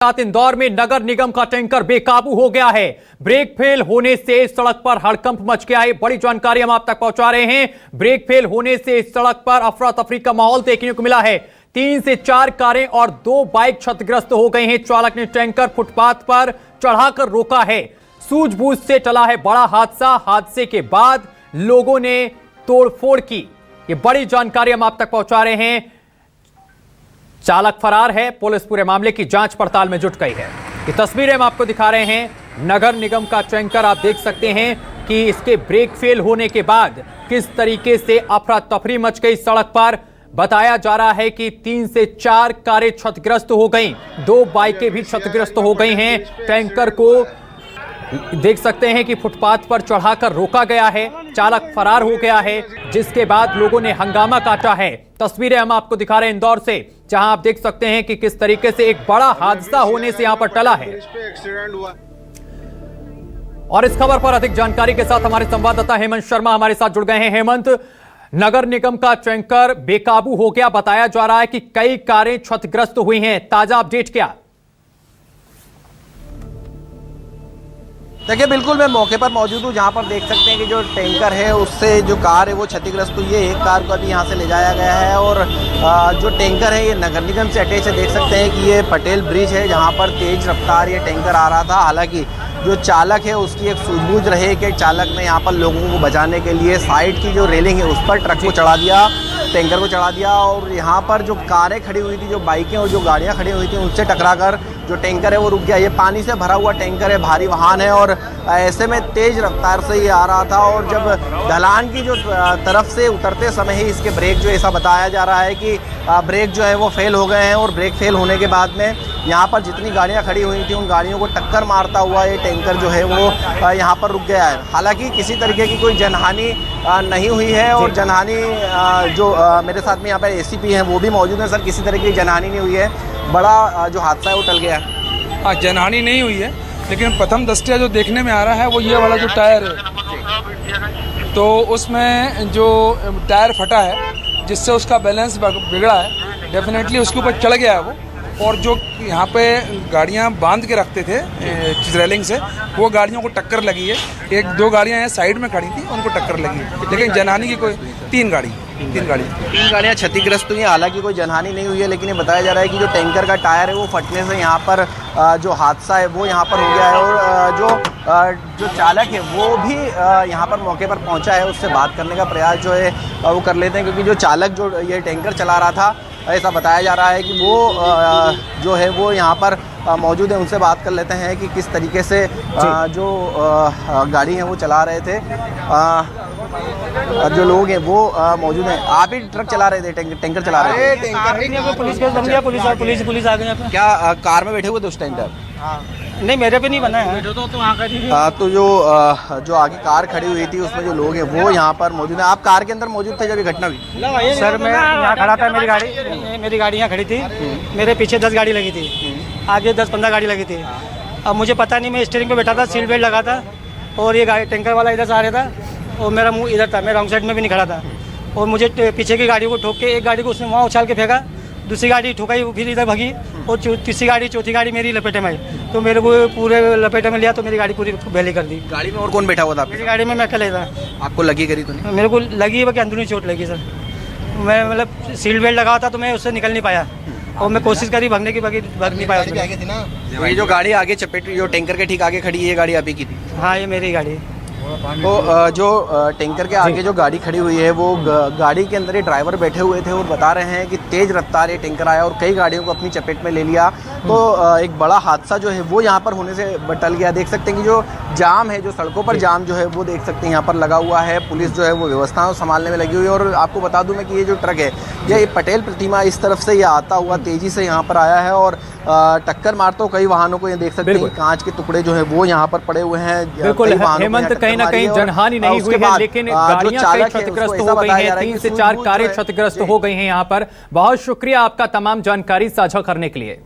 साथ इंदौर में नगर निगम का टैंकर बेकाबू हो गया है। ब्रेक फेल होने से सड़क पर हड़कंप मच गया है। बड़ी जानकारी हम आप तक पहुंचा रहे हैं। ब्रेक फेल होने से सड़क पर अफरा तफरी का माहौल देखने को मिला है। 3 से 4 कारें और 2 बाइक क्षतिग्रस्त हो गई हैं। चालक ने टैंकर फुटपाथ पर चढ़ाकर रोका है। सूझबूझ से टला है बड़ा हादसा। हादसे के बाद लोगों ने तोड़फोड़ की। ये बड़ी जानकारी हम आप तक पहुंचा रहे हैं। चालक फरार है। पुलिस पूरे मामले की जांच पड़ताल में जुट गई है। ये तस्वीरें हम आपको दिखा रहे हैं। नगर निगम का टैंकर आप देख सकते हैं कि इसके ब्रेक फेल होने के बाद किस तरीके से अफरा तफरी मच गई सड़क पर। बताया जा रहा है कि 3 से 4 कारें क्षतिग्रस्त हो गई, 2 बाइकें भी क्षतिग्रस्त हो गई हैं। टैंकर को देख सकते हैं कि फुटपाथ पर चढ़ाकर रोका गया है। चालक फरार हो गया है, जिसके बाद लोगों ने हंगामा काटा है। तस्वीरें हम आपको दिखा रहे हैं इंदौर से, जहां आप देख सकते हैं कि किस तरीके से एक बड़ा हादसा होने से यहां पर टला है। और इस खबर पर अधिक जानकारी के साथ हमारे संवाददाता हेमंत शर्मा हमारे साथ जुड़ गए हैं। हेमंत, नगर निगम का टैंकर बेकाबू हो गया, बताया जा रहा है कि कई कारें क्षतिग्रस्त हुई हैं। ताजा अपडेट क्या? देखिए, बिल्कुल मैं मौके पर मौजूद हूँ, जहाँ पर देख सकते हैं कि जो टैंकर है उससे जो कार है वो क्षतिग्रस्त हुई है। एक कार को अभी यहाँ से ले जाया गया है और जो टैंकर है ये नगर निगम से अटैच है। देख सकते हैं कि ये पटेल ब्रिज है, जहाँ पर तेज रफ्तार ये टैंकर आ रहा था। हालांकि जो चालक है उसकी एक सूझबूझ रहे कि चालक ने यहाँ पर लोगों को बचाने के लिए साइड की जो रेलिंग है उस पर ट्रक को चढ़ा दिया, टैंकर को चढ़ा दिया। और यहाँ पर जो कारें खड़ी हुई थी, जो बाइकें और जो गाड़ियाँ खड़ी हुई थी, उनसे टकराकर जो टैंकर है वो रुक गया। ये पानी से भरा हुआ टैंकर है, भारी वाहन है और ऐसे में तेज रफ्तार से ये आ रहा था। और जब ढलान की जो तरफ से उतरते समय ही इसके ब्रेक जो ऐसा बताया जा रहा है कि ब्रेक जो है वो फेल हो गए हैं। और ब्रेक फेल होने के बाद में यहाँ पर जितनी गाड़ियाँ खड़ी हुई थी उन गाड़ियों को टक्कर मारता हुआ ये टैंकर जो है वो यहाँ पर रुक गया है। हालांकि किसी तरीके की कोई जनहानि नहीं हुई है। और जनहानि जो मेरे साथ में यहाँ पर एसीपी हैं वो भी मौजूद हैं। सर, किसी तरह की जनहानि नहीं हुई है, बड़ा जो हादसा है वो टल गया है? हाँ, जनहानि नहीं हुई है, लेकिन प्रथम दृष्टया जो देखने में आ रहा है वो ये वाला जो टायर है, तो उसमें जो टायर फटा है जिससे उसका बैलेंस बिगड़ा है। डेफिनेटली उसके ऊपर चढ़ गया है वो। और जो यहाँ पे गाड़ियाँ बांध के रखते थे रेलिंग से, वो गाड़ियों को टक्कर लगी है। 1-2 गाड़ियाँ यहाँ साइड में खड़ी थी, उनको टक्कर लगी है। लेकिन जनहानि की कोई 3 गाड़ियाँ क्षतिग्रस्त हुई हैं। हालांकि कोई जनहानि नहीं हुई है, लेकिन ये बताया जा रहा है कि जो टैंकर का टायर है वो फटने से यहाँ पर जो हादसा है वो यहाँ पर हो गया है। और जो चालक है वो भी यहाँ पर मौके पर पहुँचा है। उससे बात करने का प्रयास जो है वो कर लेते हैं, क्योंकि जो चालक जो ये टैंकर चला रहा था, ऐसा बताया जा रहा है कि वो जो है वो यहाँ पर मौजूद है। उनसे बात कर लेते हैं कि किस तरीके से जो गाड़ी है वो चला रहे थे। जो लोग हैं वो मौजूद हैं। आप ही ट्रक चला रहे थे, टैंकर चला रहे थे? पुलिस केस बन गया, पुलिस आ गई। क्या कार में बैठे हुए थे उस टाइम पर? नहीं, मेरे पे नहीं बना है। तो जो आगे कार खड़ी हुई थी उसमें जो लोग हैं वो यहाँ पर मौजूद हैं। आप कार के अंदर मौजूद थे जब ये घटना हुई? सर, मैं यहाँ खड़ा था, मेरी गाड़ी यहाँ खड़ी थी। मेरे पीछे 10 गाड़ी लगी थी, आगे 10-15 गाड़ी लगी थी। अब मुझे पता नहीं, मैं स्टीयरिंग पे बैठा था, सीट बेल्ट लगा था, और ये गाड़ी टैंकर वाला इधर से आ रहा था और मेरा मुंह इधर था। मैं रॉन्ग साइड में भी नहीं खड़ा था। और मुझे पीछे की गाड़ी को ठोक के, एक गाड़ी को उसने वहाँ उछाल के फेंका, दूसरी गाड़ी ठुकाई, फिर इधर भागी, और तीसरी गाड़ी, चौथी गाड़ी मेरी लपेटे में आई, तो मेरे को पूरे लपेटे में लिया, तो मेरी गाड़ी पूरी बेली कर दी। गाड़ी में और कौन बैठा हुआ था? मेरी गाड़ी में मैं अकेले था। आपको लगी करी तो नहीं? मेरे को लगी है कि अंदरूनी चोट लगी सर। मैं मतलब सीट बेल्ट लगा था तो मैं उससे निकल नहीं पाया, और मैं कोशिश करी भागने की, भाग नहीं पाया। ये जो गाड़ी आगे चपेट, जो टैंकर के ठीक आगे खड़ी है, ये गाड़ी आप ही की थी? हाँ, ये मेरी गाड़ी। तो जो टैंकर के आगे जो गाड़ी खड़ी हुई है वो गाड़ी के अंदर ही ड्राइवर बैठे हुए थे और बता रहे हैं कि तेज रफ्तार ये टैंकर आया और कई गाड़ियों को अपनी चपेट में ले लिया। तो एक बड़ा हादसा जो है वो यहाँ पर होने से टल गया। देख सकते हैं कि जो जाम है, जो सड़कों पर जाम जो है वो देख सकते हैं यहाँ पर लगा हुआ है। पुलिस जो है वो व्यवस्थाओं संभालने में लगी हुई है। और आपको बता दूं मैं कि ये जो ट्रक है, ये पटेल प्रतिमा इस तरफ से ये आता हुआ तेजी से यहाँ पर आया है और टक्कर मारता हूँ कई वाहनों को। ये देख सकते हैं कांच के टुकड़े जो है वो यहाँ पर पड़े हुए हैं। बिल्कुल हेमंत, कहीं ना कहीं जनहानि नहीं हुई है, लेकिन गाड़ियां कई क्षतिग्रस्त हो गई हैं। 3 से 4 कारें क्षतिग्रस्त हो गई हैं यहाँ पर। बहुत शुक्रिया आपका तमाम जानकारी साझा करने के लिए।